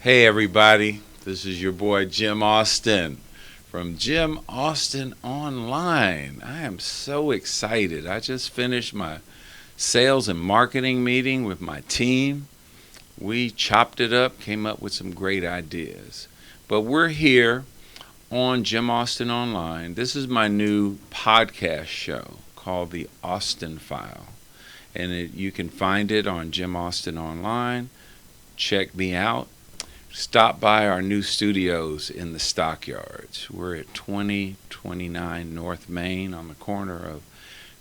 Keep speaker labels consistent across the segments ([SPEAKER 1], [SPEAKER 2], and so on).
[SPEAKER 1] Hey everybody, this is your boy Jim Austin from Jim Austin Online. I am so excited. I just finished my sales and marketing meeting with my team. We chopped it up, came up with some great ideas. But we're here on Jim Austin Online. This is my new podcast show called The Austin File. And you can find it on Jim Austin Online. Check me out. Stop by our new studios in the Stockyards. We're at 2029 North Main on the corner of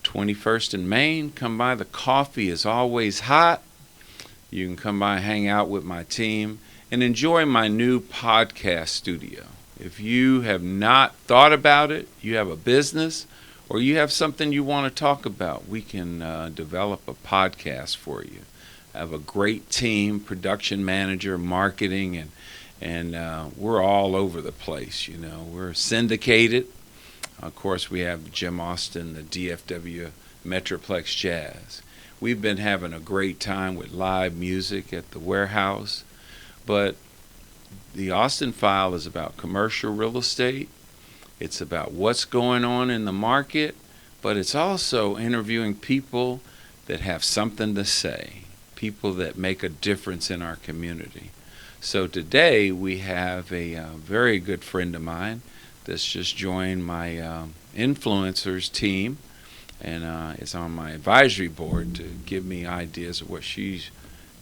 [SPEAKER 1] 21st and Main. Come by. The coffee is always hot. You can come by, hang out with my team, and enjoy my new podcast studio. If you have not thought about it, you have a business, or you have something you want to talk about, we can develop a podcast for you. I have a great team, production manager, marketing, and we're all over the place. You know, we're syndicated. Of course, we have Jim Austin, the DFW Metroplex Jazz. We've been having a great time with live music at the warehouse, but the Austin File is about commercial real estate. It's about what's going on in the market, but it's also interviewing people that have something to say. People that make a difference in our community. So today we have a very good friend of mine that's just joined my influencers team and is on my advisory board to give me ideas of what she's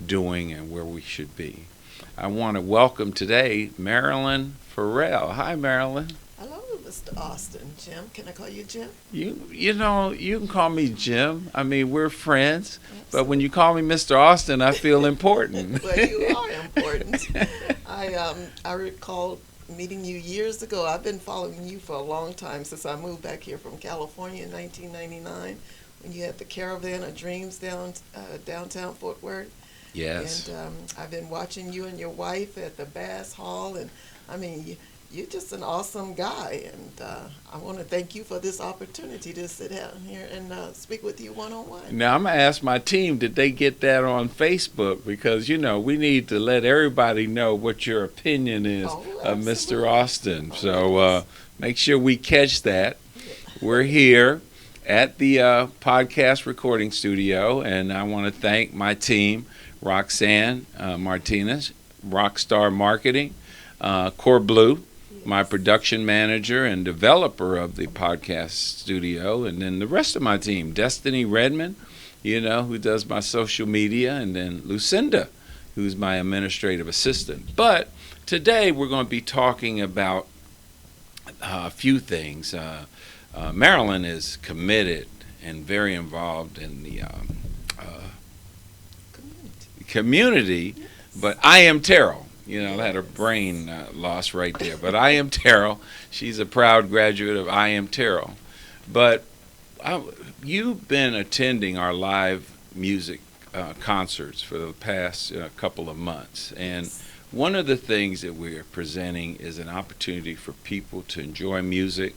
[SPEAKER 1] doing and where we should be. I want to welcome today Marilyn Ferrell. Hi, Marilyn.
[SPEAKER 2] Hello, Mr. Austin. Jim, can I call you Jim?
[SPEAKER 1] You know, you can call me Jim. I mean, we're friends.
[SPEAKER 2] Absolutely.
[SPEAKER 1] But when you call me Mr. Austin, I feel important.
[SPEAKER 2] Well, you are important. I recall meeting you years ago. I've been following you for a long time since I moved back here from California in 1999 when you had the Caravan of Dreams downtown Fort Worth.
[SPEAKER 1] Yes.
[SPEAKER 2] And I've been watching you and your wife at the Bass Hall, and I mean, you're just an awesome guy, and I want to thank you for this opportunity to sit down here and speak with you one-on-one.
[SPEAKER 1] Now, I'm going to ask my team, did they get that on Facebook? Because, you know, we need to let everybody know what your opinion is of Mr. Austin. So make sure we catch that. We're here at the podcast recording studio, and I want to thank my team, Roxanne Martinez, Rockstar Marketing, Core Blue, my production manager and developer of the podcast studio, and then the rest of my team, Destiny Redmond, you know, who does my social media, and then Lucinda, who's my administrative assistant. But today we're going to be talking about a few things. Marilyn is committed and very involved in the community, but I am Terrell. You know, I had a brain loss right there. But I am Terrell. She's a proud graduate of I am Terrell. But you've been attending our live music concerts for the past couple of months. And one of the things that we're presenting is an opportunity for people to enjoy music,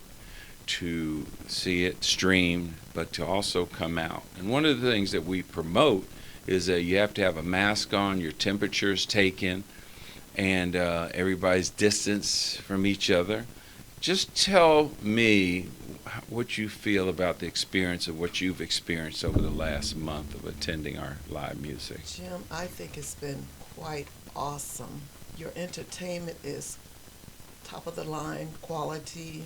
[SPEAKER 1] to see it streamed, but to also come out. And one of the things that we promote is that you have to have a mask on, your temperature is taken, and everybody's distance from each other. Just tell me what you feel about the experience of what you've experienced over the last month of attending our live music.
[SPEAKER 2] Jim, I think it's been quite awesome. Your entertainment is top of the line quality.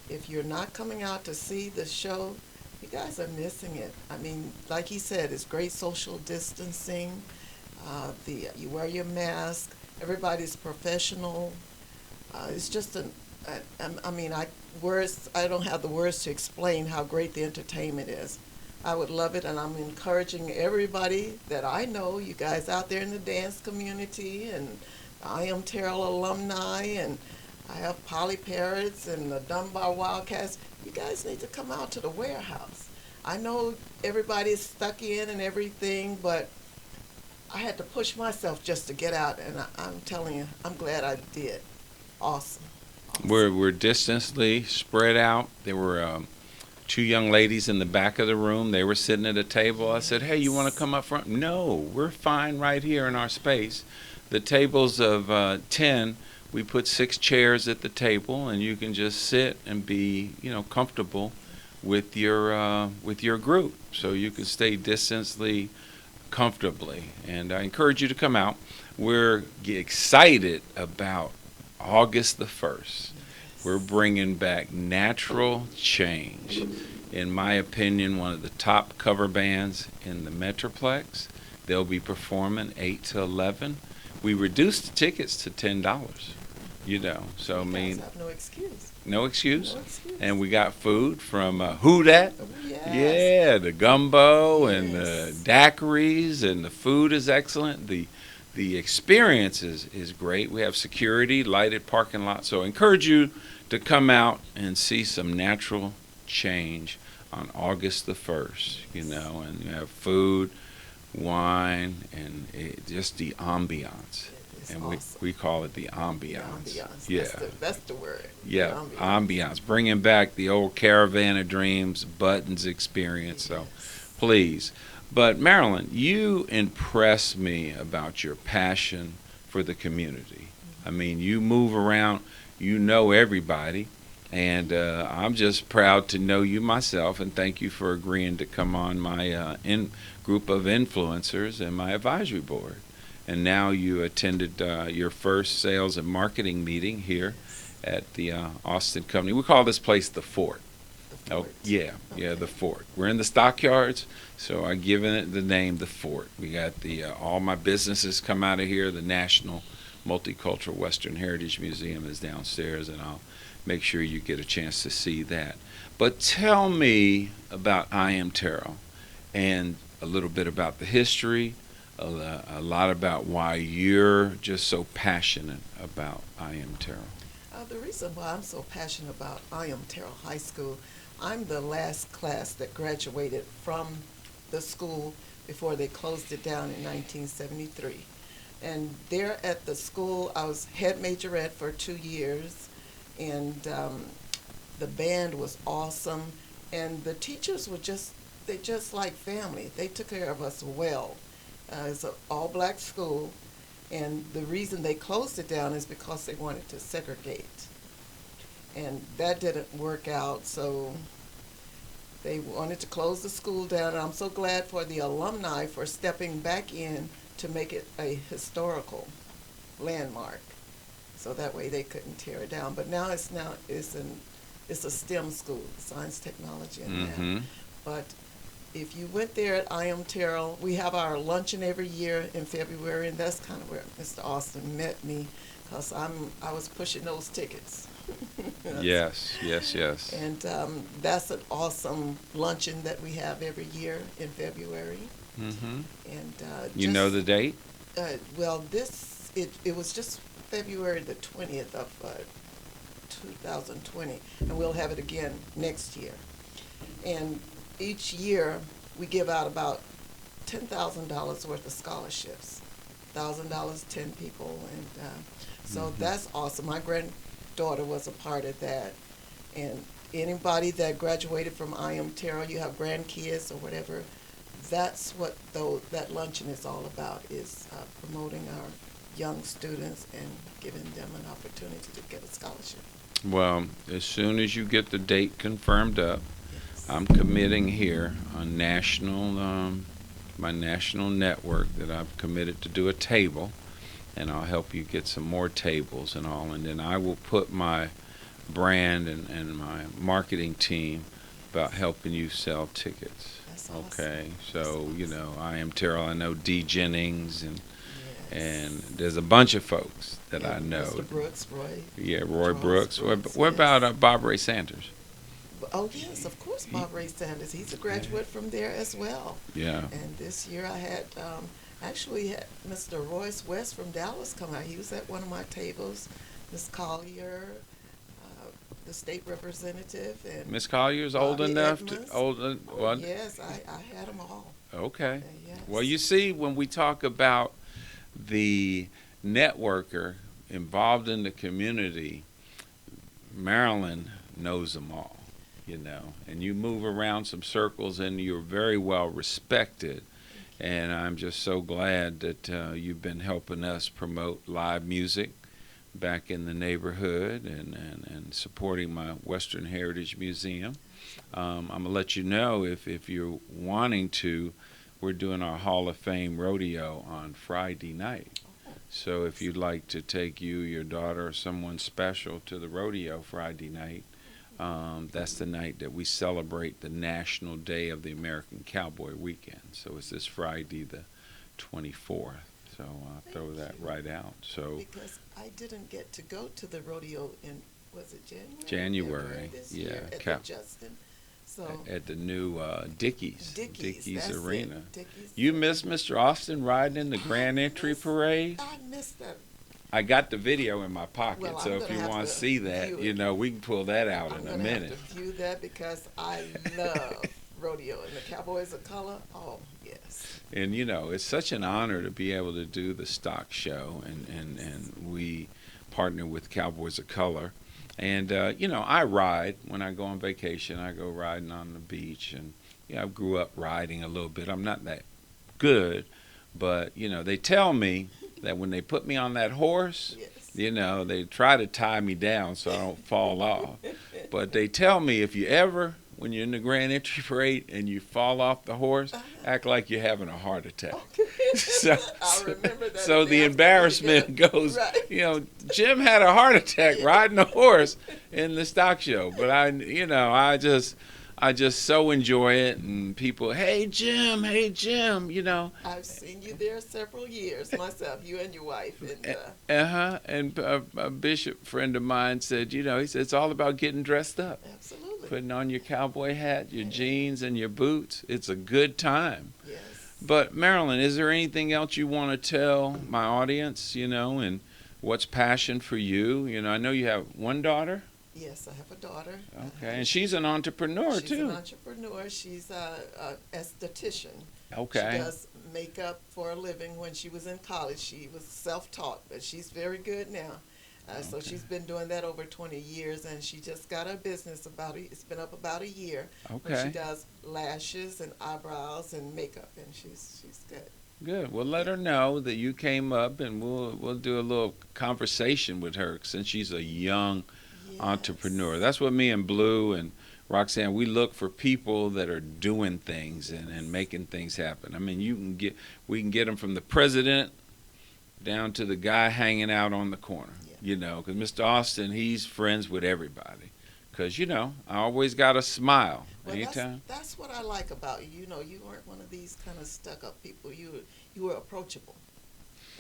[SPEAKER 2] If you're not coming out to see the show, you guys are missing it. I mean, like he said, it's great social distancing. You wear your mask. Everybody's professional. It's just I don't have the words to explain how great the entertainment is. I would love it, and I'm encouraging everybody that I know, you guys out there in the dance community, and I am Terrell Alumni, and I have Polly Parrots and the Dunbar Wildcats. You guys need to come out to the warehouse. I know everybody's stuck in and everything, but I had to push myself just to get out, and I'm telling you, I'm glad I did. Awesome.
[SPEAKER 1] We're distantly spread out. There were two young ladies in the back of the room. They were sitting at a table. I said, hey, you want to come up front? No, we're fine right here in our space. the tables of 10, we put 6 chairs at the table, and you can just sit and be, comfortable with your group, so you can stay distantly comfortably. And I encourage you to come out. We're excited about August the 1st. We're bringing back Natural Change. In my opinion, one of the top cover bands in the Metroplex. They'll be performing 8 to 11. We reduced the tickets to $10. So I mean,
[SPEAKER 2] have no excuse.
[SPEAKER 1] No excuse.
[SPEAKER 2] No excuse.
[SPEAKER 1] And we got food from Who Dat?
[SPEAKER 2] Oh, yes.
[SPEAKER 1] Yeah, the gumbo
[SPEAKER 2] Yes.
[SPEAKER 1] and the daiquiris, and the food is excellent. The experience is great. We have security, lighted parking lot. So I encourage you to come out and see some Natural Change on August the 1st, and you have food, wine, and just the ambiance.
[SPEAKER 2] It's
[SPEAKER 1] And
[SPEAKER 2] awesome.
[SPEAKER 1] we call it the ambiance.
[SPEAKER 2] The ambiance.
[SPEAKER 1] Yeah.
[SPEAKER 2] That's the word.
[SPEAKER 1] Yeah,
[SPEAKER 2] The
[SPEAKER 1] ambiance. Bringing back the old Caravan of Dreams, Buttons experience. So please. But Marilyn, you impress me about your passion for the community. I mean, you move around, you know everybody, and I'm just proud to know you myself, and thank you for agreeing to come on my group of influencers and my advisory board. And now you attended your first sales and marketing meeting here at the Austin company. We call this place the Fort.
[SPEAKER 2] The
[SPEAKER 1] Oh,
[SPEAKER 2] Fort.
[SPEAKER 1] yeah,
[SPEAKER 2] Okay.
[SPEAKER 1] the Fort. We're in the stockyards, so I've given it the name the Fort. We got the all my businesses come out of here. The National Multicultural Western Heritage Museum is downstairs, and I'll make sure you get a chance to see that. But tell me about I Am Terrell, and a little bit about the history, a lot about why you're just so passionate about I Am Terrell.
[SPEAKER 2] The reason why I'm so passionate about I Am Terrell High School, I'm the last class that graduated from the school before they closed it down in 1973. And there at the school, I was head majorette for 2 years, and the band was awesome, and the teachers were they just like family. They took care of us well. It's an all-black school, and the reason they closed it down is because they wanted to segregate. And that didn't work out, so they wanted to close the school down. And I'm so glad for the alumni for stepping back in to make it a historical landmark, so that way they couldn't tear it down. But now it's a STEM school, science, technology, and math. But if you went there at I Am Terrell, we have our luncheon every year in February, and that's kind of where Mr. Austin met me, because I was pushing those tickets.
[SPEAKER 1] Yes.
[SPEAKER 2] And that's an awesome luncheon that we have every year in February.
[SPEAKER 1] Mm-hmm.
[SPEAKER 2] And
[SPEAKER 1] You know the date?
[SPEAKER 2] well, it was just February the 20th of 2020, and we'll have it again next year. And each year we give out about $10,000 worth of scholarships. $1,000, 10 people, and so that's awesome. My granddaughter was a part of that, and anybody that graduated from I Am Terrell, you have grandkids or whatever, that's what that luncheon is all about, is promoting our young students and giving them an opportunity to get a scholarship.
[SPEAKER 1] Well, as soon as you get the date confirmed up,
[SPEAKER 2] Yes.
[SPEAKER 1] I'm committing here on my national network that I've committed to do a table, and I'll help you get some more tables and all, and then I will put my brand and my marketing team about helping you sell tickets.
[SPEAKER 2] That's awesome.
[SPEAKER 1] Okay, so
[SPEAKER 2] That's awesome.
[SPEAKER 1] I Am Terrell. I know D Jennings and
[SPEAKER 2] Yes.
[SPEAKER 1] there's a bunch of folks that
[SPEAKER 2] Yeah,
[SPEAKER 1] I know.
[SPEAKER 2] Mr. Brooks, Roy.
[SPEAKER 1] Yeah, Roy
[SPEAKER 2] Charles
[SPEAKER 1] Brooks.
[SPEAKER 2] Brooks,
[SPEAKER 1] What
[SPEAKER 2] yes.
[SPEAKER 1] about Bob Ray Sanders?
[SPEAKER 2] Oh, yes, of course, Bob Ray Sanders. He's a graduate from there as well.
[SPEAKER 1] Yeah.
[SPEAKER 2] And this year I had, actually had Mr. Royce West from Dallas come out. He was at one of my tables. Miss Collier, the state representative, and
[SPEAKER 1] Miss Collier's old
[SPEAKER 2] Bobby
[SPEAKER 1] enough
[SPEAKER 2] Edmonds.
[SPEAKER 1] well,
[SPEAKER 2] yes, I had them all.
[SPEAKER 1] okay.
[SPEAKER 2] Yes.
[SPEAKER 1] Well, you see, when we talk about the networker involved in the community, Marilyn knows them all, and you move around some circles and you're very well respected And I'm just so glad that you've been helping us promote live music back in the neighborhood and supporting my Western Heritage Museum. I'm going to let you know if you're wanting to, we're doing our Hall of Fame rodeo on Friday night. So if you'd like to take you, your daughter, or someone special to the rodeo Friday night, that's the night that we celebrate the National Day of the American Cowboy Weekend. So it's this Friday, the 24th. So I'll throw that right out. So
[SPEAKER 2] Because I didn't get to go to the rodeo in, was it January?
[SPEAKER 1] January,
[SPEAKER 2] This
[SPEAKER 1] yeah,
[SPEAKER 2] year at the Justin. So
[SPEAKER 1] at the new Dickies
[SPEAKER 2] Dickies
[SPEAKER 1] Arena.
[SPEAKER 2] Dickies.
[SPEAKER 1] You missed Mr. Austin riding in the Grand Entry Parade?
[SPEAKER 2] I missed that.
[SPEAKER 1] I got the video in my pocket,
[SPEAKER 2] Well,
[SPEAKER 1] so
[SPEAKER 2] I'm
[SPEAKER 1] if
[SPEAKER 2] gonna
[SPEAKER 1] you
[SPEAKER 2] have
[SPEAKER 1] want to
[SPEAKER 2] to
[SPEAKER 1] see that,
[SPEAKER 2] view
[SPEAKER 1] you
[SPEAKER 2] it.
[SPEAKER 1] know, we can pull that out
[SPEAKER 2] I'm
[SPEAKER 1] in a
[SPEAKER 2] gonna
[SPEAKER 1] minute.
[SPEAKER 2] have to view that because I love rodeo and the Cowboys of Color. Oh yes.
[SPEAKER 1] And you know, it's such an honor to be able to do the stock show, and we partner with Cowboys of Color. And you know, I ride when I go on vacation. I go riding on the beach, and yeah, I grew up riding a little bit. I'm not that good, but you know, they tell me that when they put me on that horse,
[SPEAKER 2] Yes.
[SPEAKER 1] you know, they try to tie me down so I don't fall off. But they tell me if you ever, when you're in the Grand Entry Parade and you fall off the horse, act like you're having a heart attack. So,
[SPEAKER 2] I remember that.
[SPEAKER 1] so the embarrassment goes,
[SPEAKER 2] Right.
[SPEAKER 1] you know, Jim had a heart attack riding a horse in the stock show. But I just so enjoy it, and people, hey Jim, you know.
[SPEAKER 2] I've seen you there several years myself, you and your wife. And
[SPEAKER 1] And a bishop friend of mine said, you know, he said it's all about getting dressed up,
[SPEAKER 2] absolutely.
[SPEAKER 1] putting on your cowboy hat, your jeans, and your boots. It's a good time.
[SPEAKER 2] Yes.
[SPEAKER 1] But Marilyn, is there anything else you want to tell my audience, you know, and what's passion for you? You know, I know you have one daughter.
[SPEAKER 2] Yes, I have a daughter.
[SPEAKER 1] Okay, and she's an entrepreneur
[SPEAKER 2] She's
[SPEAKER 1] too.
[SPEAKER 2] an entrepreneur. She's a esthetician.
[SPEAKER 1] Okay.
[SPEAKER 2] She does makeup for a living. When she was in college, she was self-taught, but she's very good now. So she's been doing that over 20 years, and she just got her business it's been up about a year. But she
[SPEAKER 1] Okay.
[SPEAKER 2] does lashes and eyebrows and makeup, and she's good.
[SPEAKER 1] Good. Well, let her know that you came up, and we'll do a little conversation with her since she's a young entrepreneur.
[SPEAKER 2] Yes.
[SPEAKER 1] That's what me and Blue and Roxanne, we look for people that are doing things and making things happen. I mean, we can get them from the president down to the guy hanging out on the corner.
[SPEAKER 2] Yeah.
[SPEAKER 1] You know, because Mr. Austin, he's friends with everybody. Because, you know, I always got a smile
[SPEAKER 2] Well,
[SPEAKER 1] anytime.
[SPEAKER 2] that's what I like about you. You know, you weren't one of these kind of stuck-up people. You were approachable,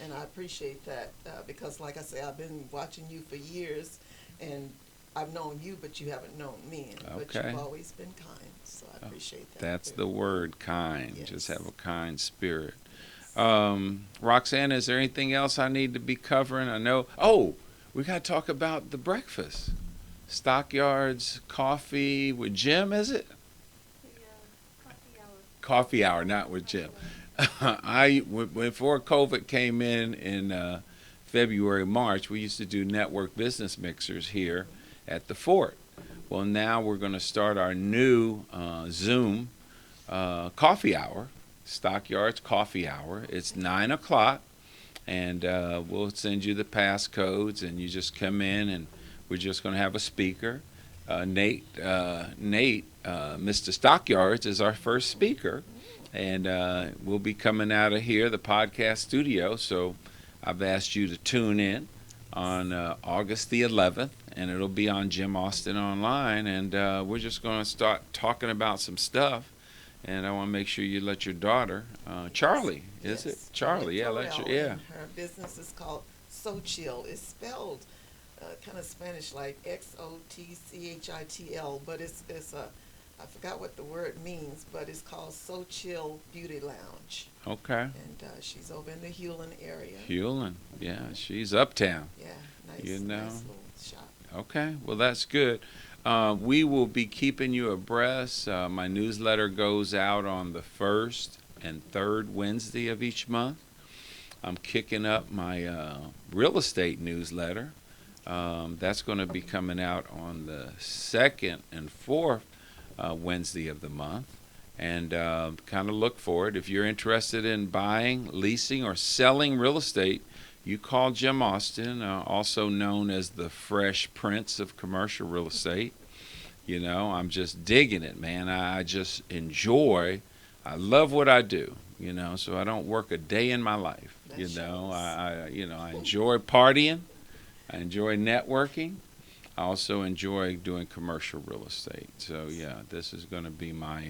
[SPEAKER 2] and I appreciate that because, like I say, I've been watching you for years, and I've known you, but you haven't known me. But
[SPEAKER 1] Okay.
[SPEAKER 2] you've always been kind, so I appreciate that.
[SPEAKER 1] That's the word, kind. Just
[SPEAKER 2] Yes.
[SPEAKER 1] have a kind spirit. Roxanne, is there anything else I need to be covering? I know. Oh, we got to talk about the breakfast. Stockyards coffee with Jim, is it? Coffee hour, not with Jim. Before COVID came in February, March, we used to do network business mixers here at the fort. Well, now we're going to start our new Zoom coffee hour, Stockyards Coffee Hour. It's 9 o'clock, and we'll send you the passcodes, and you just come in, and we're just going to have a speaker. Nate, Mr. Stockyards is our first speaker, and we'll be coming out of here, the podcast studio, so I've asked you to tune in on August the 11th, and it'll be on Jim Austin Online, and we're just going to start talking about some stuff, and I want to make sure you let your daughter, Charlie, is it?
[SPEAKER 2] Yes.
[SPEAKER 1] Charlie, yeah,
[SPEAKER 2] Terrell,
[SPEAKER 1] let your, yeah.
[SPEAKER 2] and her business is called So Chill. It's spelled kind of Spanish, like Xotchitl, but it's I forgot what the word means, but it's called So Chill Beauty Lounge,
[SPEAKER 1] Okay.
[SPEAKER 2] and she's over in the Hewlin area.
[SPEAKER 1] Hewlin, yeah, she's uptown.
[SPEAKER 2] Yeah, nice,
[SPEAKER 1] You know.
[SPEAKER 2] nice little shop.
[SPEAKER 1] Okay, well, that's good. We will be keeping you abreast. My newsletter goes out on the first and third Wednesday of each month. I'm kicking up my real estate newsletter. That's going to be coming out on the second and fourth Wednesday of the month. and kind of look for it. If you're interested in buying, leasing, or selling real estate, you call Jim Austin, also known as the Fresh Prince of commercial real estate. You know, I'm just digging it, man. I just enjoy. I love what I do. You know, so I don't work a day in my life.
[SPEAKER 2] That
[SPEAKER 1] You know,
[SPEAKER 2] shows.
[SPEAKER 1] I enjoy partying. I enjoy networking. I also enjoy doing commercial real estate. So yeah, this is going to be my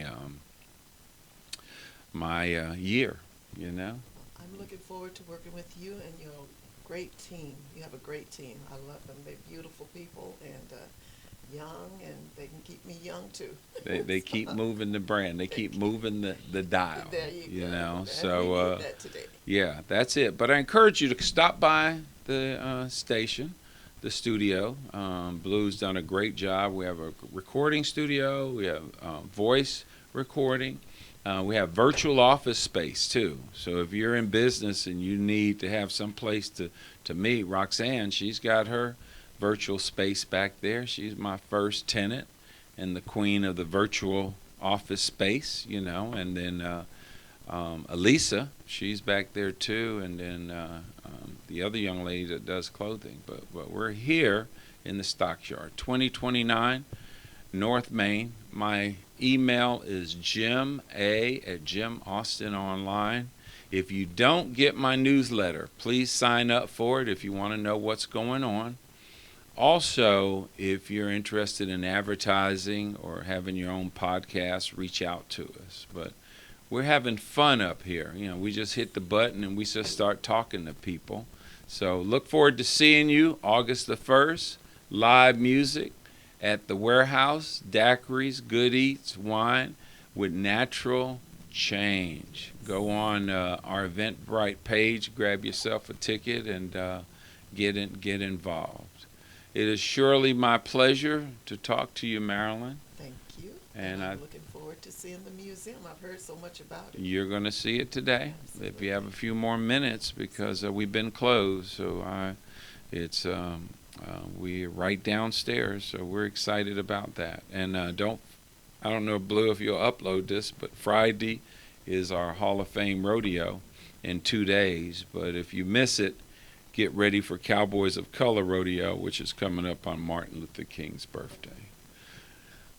[SPEAKER 1] year. You know.
[SPEAKER 2] I'm looking forward to working with you and your great team. You have a great team. I love them. They're beautiful people and young, and they can keep me young too.
[SPEAKER 1] They keep moving the brand. They keep moving the dial.
[SPEAKER 2] There you go.
[SPEAKER 1] Know.
[SPEAKER 2] And
[SPEAKER 1] So
[SPEAKER 2] we did that today.
[SPEAKER 1] yeah, that's it. But I encourage you to stop by the station, the studio. Blue's done a great job. We have a recording studio. We have voice recording. We have virtual office space too. So if you're in business and you need to have some place to meet, Roxanne, she's got her virtual space back there. She's my first tenant and the queen of the virtual office space, you know. And then Elisa, she's back there too. And then the other young lady that does clothing. But we're here in the Stockyard, 2029 North Main. My email is jima@Jim Austin Online. If you don't get my newsletter, please sign up for it if you want to know what's going on. Also, if you're interested in advertising or having your own podcast, reach out to us. But we're having fun up here. You know, we just hit the button and we just start talking to people. So look forward to seeing you August the 1st. Live music at the warehouse, daiquiris, good eats, wine with natural change. Go on our Eventbrite page, grab yourself a ticket, and get involved. It is surely my pleasure to talk to you, Marilyn.
[SPEAKER 2] Thank you.
[SPEAKER 1] And
[SPEAKER 2] I'm looking forward to seeing the museum. I've heard so much about it.
[SPEAKER 1] You're going to see it today.
[SPEAKER 2] Absolutely.
[SPEAKER 1] If you have a few more minutes, because we've been closed. So we're right downstairs. So we're excited about that. And I don't know, Blue, if you'll upload this, but Friday is our Hall of Fame rodeo in 2 days. But if you miss it, get ready for Cowboys of Color Rodeo, which is coming up on Martin Luther King's birthday.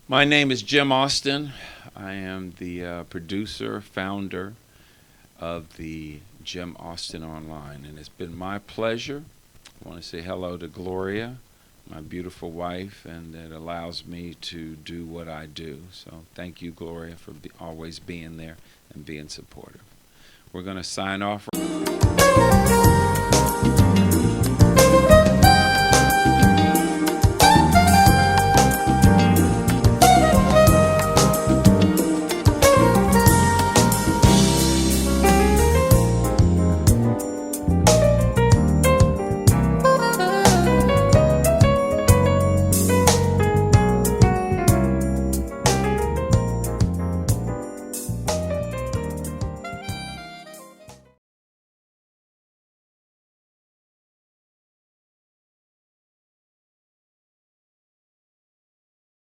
[SPEAKER 1] My name is Jim Austin. I am the producer, founder of the Jim Austin Online, and it's been my pleasure. I want to say hello to Gloria, my beautiful wife, and that allows me to do what I do. So thank you, Gloria, for always being there and being supportive. We're going to sign off